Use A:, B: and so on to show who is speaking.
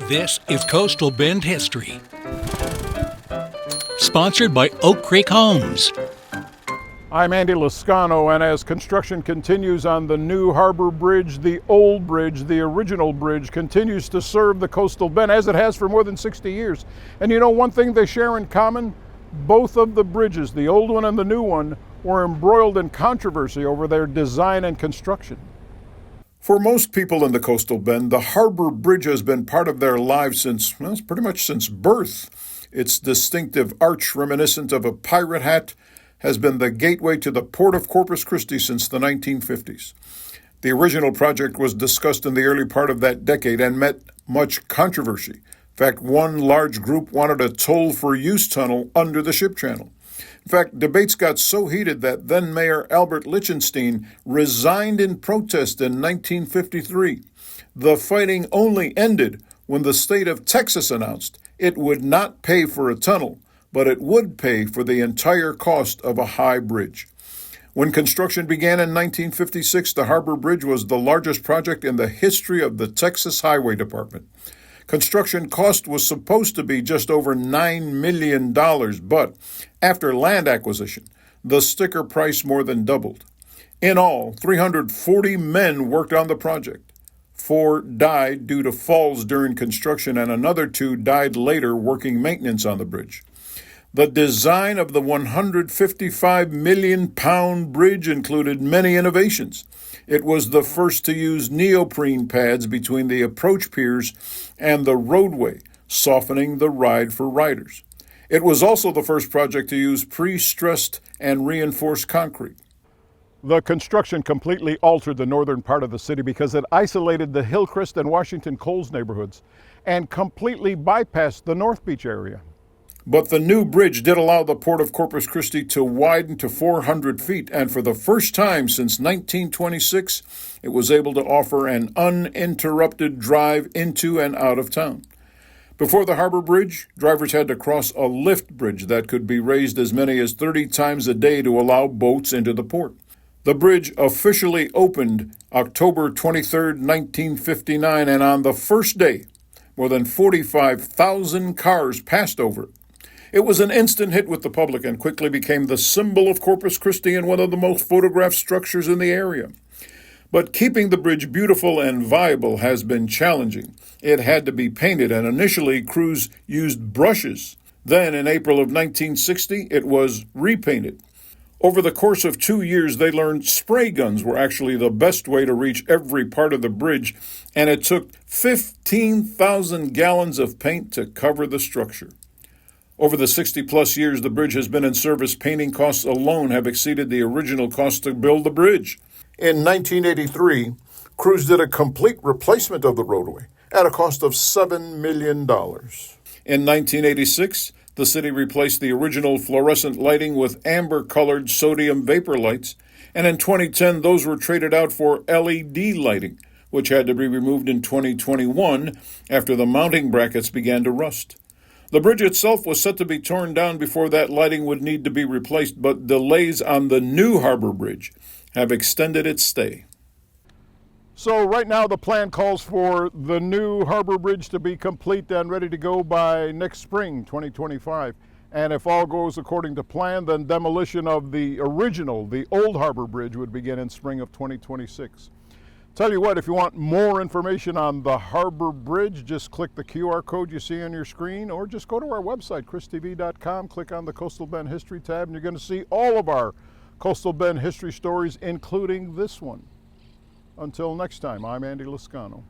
A: This is Coastal Bend History. Sponsored by Oak Creek Homes.
B: I'm Andy Lascano, and as construction continues on the new Harbor Bridge, the old bridge, the original bridge, continues to serve the Coastal Bend as it has for more than 60 years. And you know one thing they share in common? Both of the bridges, the old one and the new one, were embroiled in controversy over their design and construction. For most people in the Coastal Bend, the Harbor Bridge has been part of their lives since, well, pretty much since birth. Its distinctive arch, reminiscent of a pirate hat, has been the gateway to the Port of Corpus Christi since the 1950s. The original project was discussed in the early part of that decade and met much controversy. In fact, one large group wanted a toll-for-use tunnel under the ship channel. In fact, debates got so heated that then Mayor Albert Lichtenstein resigned in protest in 1953. The fighting only ended when the state of Texas announced it would not pay for a tunnel, but it would pay for the entire cost of a high bridge. When construction began in 1956, the Harbor Bridge was the largest project in the history of the Texas Highway Department. Construction cost was supposed to be just over $9 million, but after land acquisition, the sticker price more than doubled. In all, 340 men worked on the project. 4 died due to falls during construction, and another 2 died later working maintenance on the bridge. The design of the 155 million pound bridge included many innovations. It was the first to use neoprene pads between the approach piers and the roadway, softening the ride for riders. It was also the first project to use pre-stressed and reinforced concrete. The construction completely altered the northern part of the city because it isolated the Hillcrest and Washington Coles neighborhoods and completely bypassed the North Beach area. But the new bridge did allow the Port of Corpus Christi to widen to 400 feet, and for the first time since 1926, it was able to offer an uninterrupted drive into and out of town. Before the Harbor Bridge, drivers had to cross a lift bridge that could be raised as many as 30 times a day to allow boats into the port. The bridge officially opened October 23, 1959, and on the first day, more than 45,000 cars passed over it. It was an instant hit with the public and quickly became the symbol of Corpus Christi and one of the most photographed structures in the area. But keeping the bridge beautiful and viable has been challenging. It had to be painted, and initially crews used brushes. Then, in April of 1960, it was repainted. Over the course of 2 years, they learned spray guns were actually the best way to reach every part of the bridge, and it took 15,000 gallons of paint to cover the structure. Over the 60-plus years the bridge has been in service, painting costs alone have exceeded the original cost to build the bridge. In 1983, crews did a complete replacement of the roadway at a cost of $7 million. In 1986, the city replaced the original fluorescent lighting with amber-colored sodium vapor lights, and in 2010 those were traded out for LED lighting, which had to be removed in 2021 after the mounting brackets began to rust. The bridge itself was set to be torn down before that lighting would need to be replaced, but delays on the new Harbor Bridge have extended its stay. So right now the plan calls for the new Harbor Bridge to be complete and ready to go by next spring, 2025. And if all goes according to plan, then demolition of the original, the old Harbor Bridge, would begin in spring of 2026. Tell you what, if you want more information on the Harbor Bridge, just click the QR code you see on your screen, or just go to our website, christv.com, click on the Coastal Bend History tab, and you're going to see all of our Coastal Bend history stories, including this one. Until next time, I'm Andy Lascano.